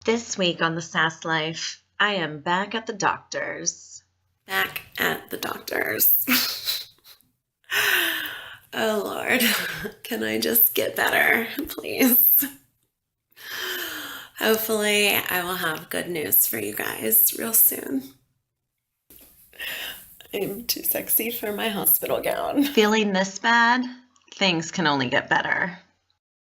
This week on the SASS Life, I am back at the doctor's. Back at the doctor's. Oh, Lord. Can I just get better, please? Hopefully, I will have good news for you guys real soon. I'm too sexy for my hospital gown. Feeling this bad? Things can only get better.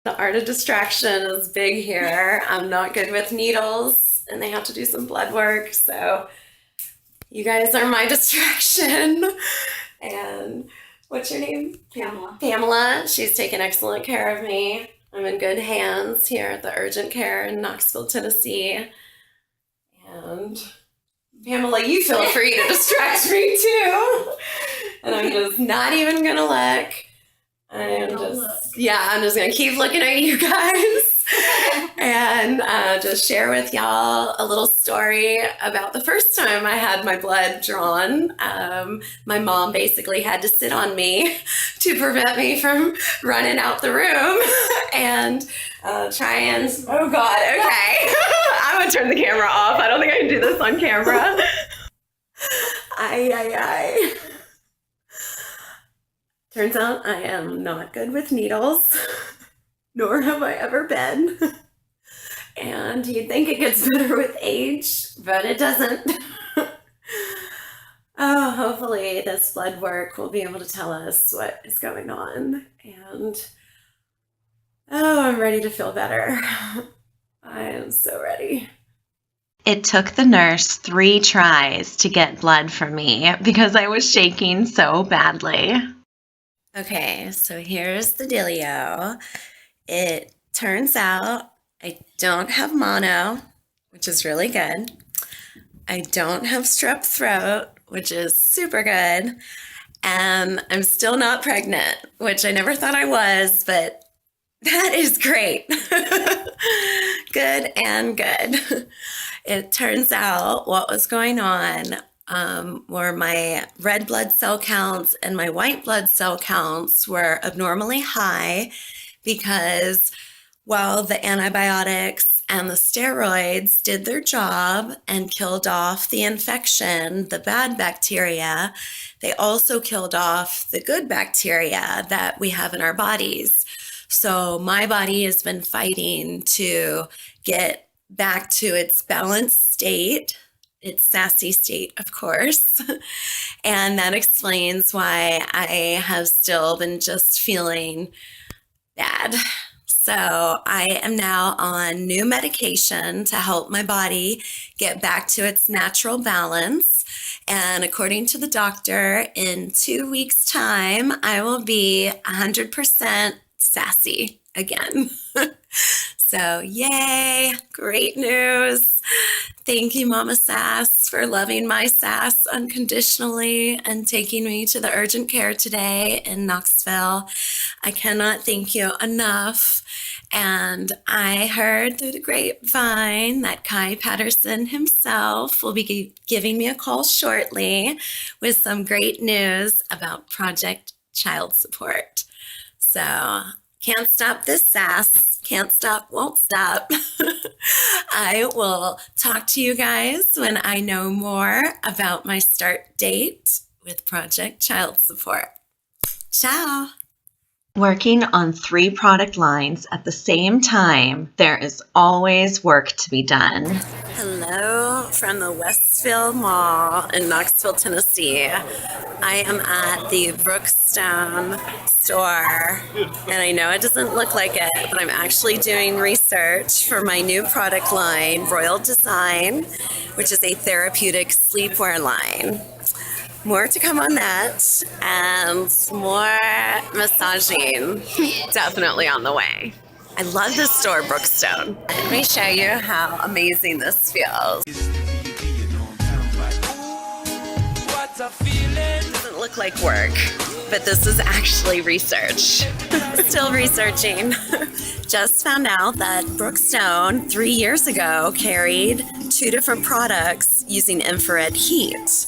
The art of distraction is big here. I'm not good with needles, and they have to do some blood work, so you guys are my distraction. And what's your name? Pamela. Pamela. She's taken excellent care of me. I'm in good hands here at the urgent care in Knoxville, Tennessee. And Pamela, you feel free to distract me too. And I'm just not even gonna look. I'm just gonna keep looking at you guys and just share with y'all a little story about the first time I had my blood drawn. My mom basically had to sit on me to prevent me from running out the room and try and, oh God, okay. I'm gonna turn the camera off. I don't think I can do this on camera. Turns out I am not good with needles, nor have I ever been. And you'd think it gets better with age, but it doesn't. Oh, hopefully this blood work will be able to tell us what is going on. And, oh, I'm ready to feel better. I am so ready. It took the nurse 3 tries to get blood from me because I was shaking so badly. Okay, so here's the dealio. It turns out I don't have mono, which is really good. I don't have strep throat, which is super good. And I'm still not pregnant, which I never thought I was, but that is great. Good and good. It turns out what was going on were my red blood cell counts and my white blood cell counts were abnormally high because while the antibiotics and the steroids did their job and killed off the infection, the bad bacteria, they also killed off the good bacteria that we have in our bodies. So my body has been fighting to get back to its balanced state, its sassy state, of course. And that explains why I have still been just feeling bad. So I am now on new medication to help my body get back to its natural balance. And according to the doctor, in 2 weeks' time, I will be 100% sassy again. So yay, great news. Thank you, Mama SASS, for loving my sass unconditionally and taking me to the urgent care today in Knoxville. I cannot thank you enough. And I heard through the grapevine that Kai Patterson himself will be giving me a call shortly with some great news about Project Child Support. So can't stop this sass. Can't stop, won't stop. I will talk to you guys when I know more about my start date with Project Child Support. Ciao. Working on 3 product lines at the same time, there is always work to be done. Hello from the Westville Mall in Knoxville, Tennessee. I am at the Brookstone store, and I know it doesn't look like it, but I'm actually doing research for my new product line, Royal Design, which is a therapeutic sleepwear line. More to come on that, and more massaging definitely on the way. I love this store, Brookstone. Let me show you how amazing this feels. Doesn't look like work, but this is actually research. Still researching. Just found out that Brookstone 3 years ago carried 2 different products using infrared heat.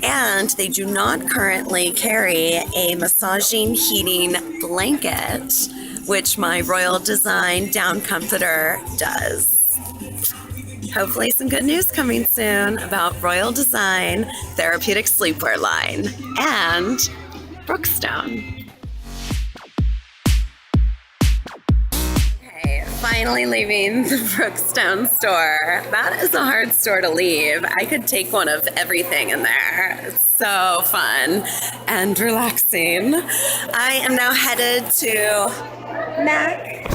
And they do not currently carry a massaging heating blanket, which my Royal Design down comforter does. Hopefully some good news coming soon about Royal Design Therapeutic Sleepwear line and Brookstone. Okay, finally leaving the Brookstone store. That is a hard store to leave. I could take one of everything in there. It's so fun and relaxing. I am now headed to MAC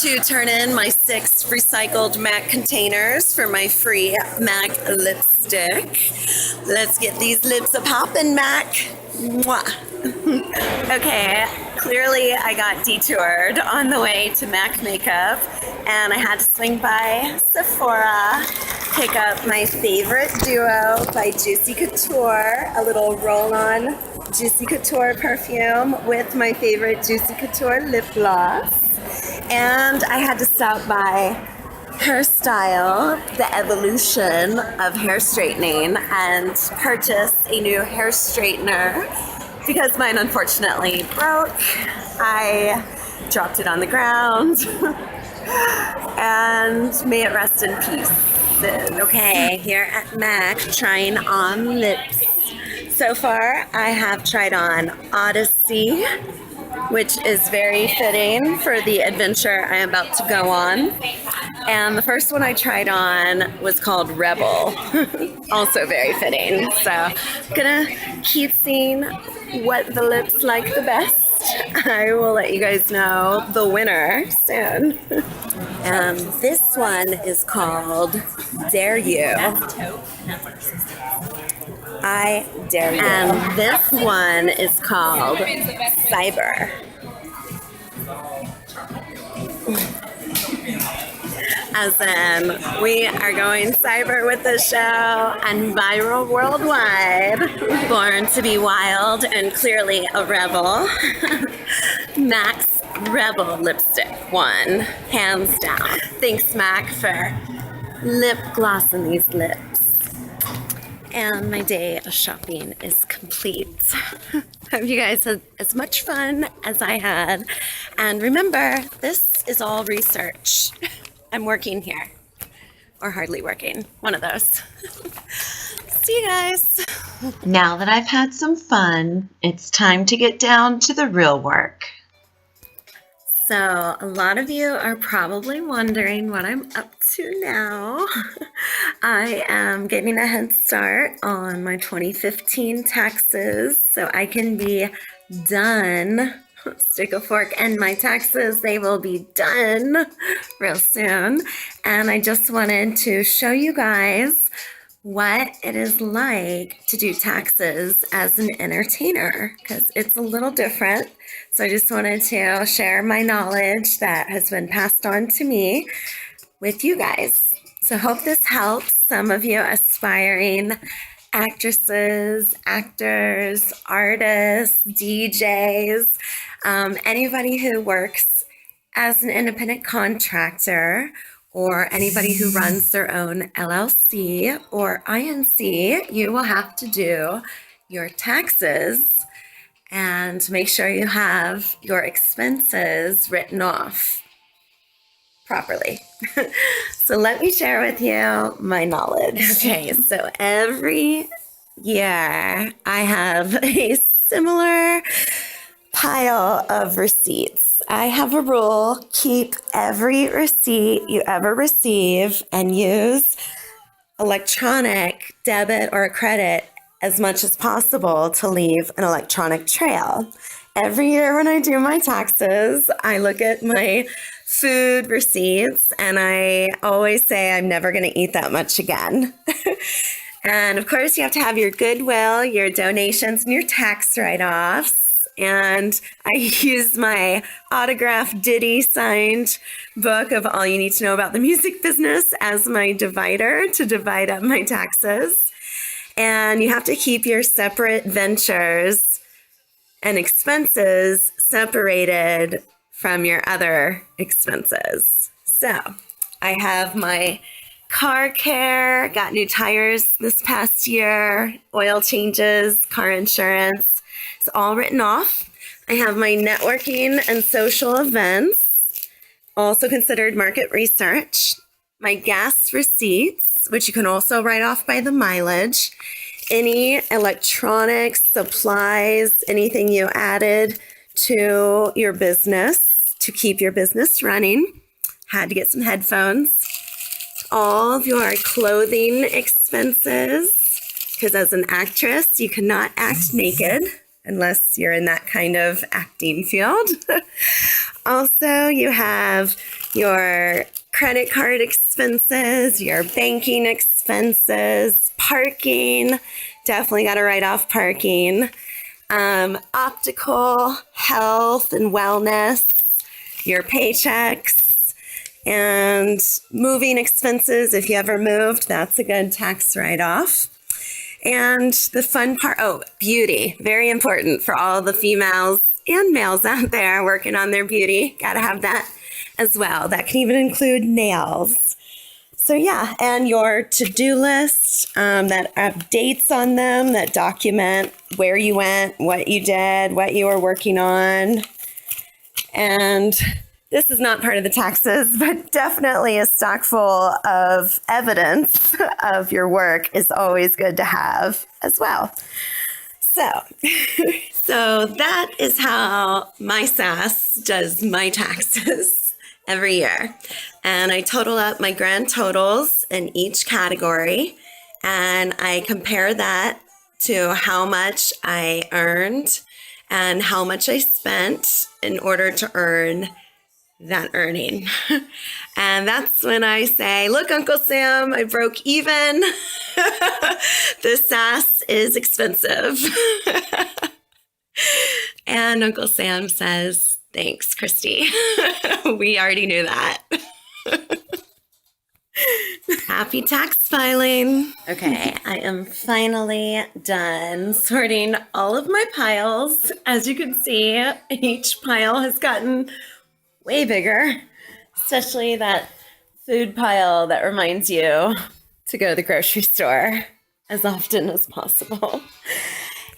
to turn in my 6 recycled MAC containers for my free MAC lipstick. Let's get these lips a-poppin', MAC. Mwah. Okay, clearly I got detoured on the way to MAC Makeup, and I had to swing by Sephora, pick up my favorite duo by Juicy Couture, a little roll-on Juicy Couture perfume with my favorite Juicy Couture lip gloss. And I had to stop by Hairstyle, the evolution of hair straightening, and purchase a new hair straightener because mine unfortunately broke. I dropped it on the ground and may it rest in peace. Okay, here at MAC, trying on lips. So far, I have tried on Odyssey, which is very fitting for the adventure I am about to go on. And the first one I tried on was called Rebel, also very fitting. So I'm gonna keep seeing what the lips like the best. I will let you guys know the winner soon. And this one is called Dare You. I Dare You. And this one is called Cyber. As in, we are going cyber with the show and viral worldwide. Born to be wild and clearly a rebel. MAC's Rebel lipstick won, hands down. Thanks, MAC, for lip glossing these lips. And my day of shopping is complete. Hope you guys had as much fun as I had. And remember, this is all research. I'm working here. Or hardly working. One of those. See you guys. Now that I've had some fun, it's time to get down to the real work. So a lot of you are probably wondering what I'm up to now. I am getting a head start on my 2015 taxes so I can be done. Stick a fork in my taxes. They will be done real soon. And I just wanted to show you guys what it is like to do taxes as an entertainer, because it's a little different. So I just wanted to share my knowledge that has been passed on to me with you guys. So hope this helps some of you aspiring actresses, actors, artists, DJs, anybody who works as an independent contractor, or anybody who runs their own LLC or INC. You will have to do your taxes and make sure you have your expenses written off properly. So let me share with you my knowledge. Okay, so every year I have a similar pile of receipts. I have a rule: keep every receipt you ever receive and use electronic debit or credit as much as possible to leave an electronic trail. Every year when I do my taxes, I look at my food receipts and I always say I'm never going to eat that much again. And of course, you have to have your goodwill, your donations, and your tax write-offs. And I use my autographed Diddy signed book of All You Need to Know About the Music Business as my divider to divide up my taxes. And you have to keep your separate ventures and expenses separated from your other expenses. So I have my car care, got new tires this past year, oil changes, car insurance. It's all written off. I have my networking and social events, also considered market research, my gas receipts, which you can also write off by the mileage, any electronics, supplies, anything you added to your business to keep your business running. Had to get some headphones. All of your clothing expenses, because as an actress, you cannot act naked unless you're in that kind of acting field. Also, you have your credit card expenses, your banking expenses, parking, definitely got to write off parking, optical, health and wellness, your paychecks, and moving expenses. If you ever moved, that's a good tax write-off. And the fun part, beauty, very important for all the females and males out there working on their beauty. Got to have that as well. That can even include nails. So yeah, and your to-do list that have dates on them that document where you went, what you did, what you were working on. And this is not part of the taxes, but definitely a stock full of evidence of your work is always good to have as well. So that is how my SASS does my taxes every year. And I total up my grand totals in each category, and I compare that to how much I earned and how much I spent in order to earn that earning. And that's when I say, look, Uncle Sam, I broke even. The SASS is expensive. And Uncle Sam says, thanks, Christy. We already knew that. Happy tax filing. Okay, I am finally done sorting all of my piles. As you can see, each pile has gotten way bigger, especially that food pile that reminds you to go to the grocery store as often as possible.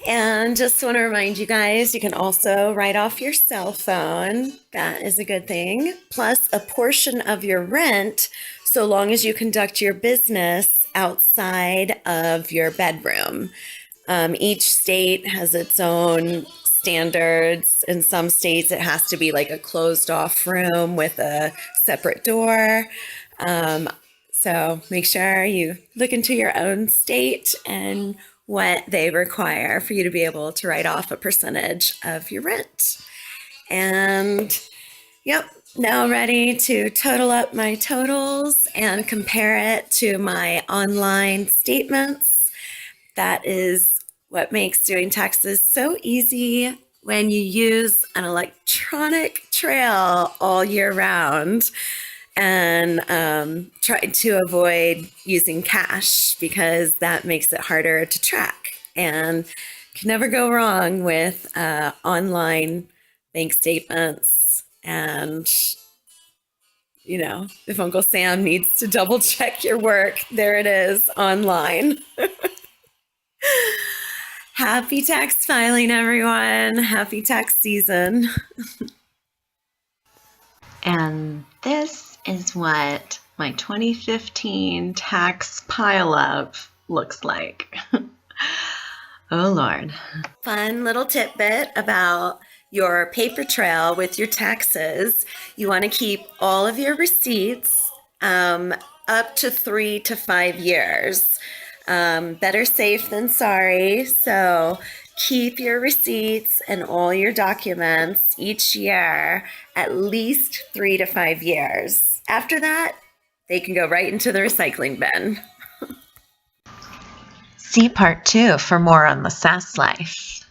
And just want to remind you guys, you can also write off your cell phone. That is a good thing. Plus a portion of your rent, so long as you conduct your business outside of your bedroom. Each state has its own standards. In some states, it has to be like a closed off room with a separate door. So make sure you look into your own state and what they require for you to be able to write off a percentage of your rent. And yep, now ready to total up my totals and compare it to my online statements. That is what makes doing taxes so easy when you use an electronic trail all year round, and try to avoid using cash because that makes it harder to track. And can never go wrong with online bank statements. And, you know, if Uncle Sam needs to double check your work, there it is online. Happy tax filing, everyone. Happy tax season. And this is what my 2015 tax pileup looks like. Oh, Lord. Fun little tidbit about your paper trail with your taxes. You want to keep all of your receipts up to 3 to 5 years. Better safe than sorry. So keep your receipts and all your documents each year at least 3 to 5 years. After that, they can go right into the recycling bin. See Part 2 for more on the SASS Life.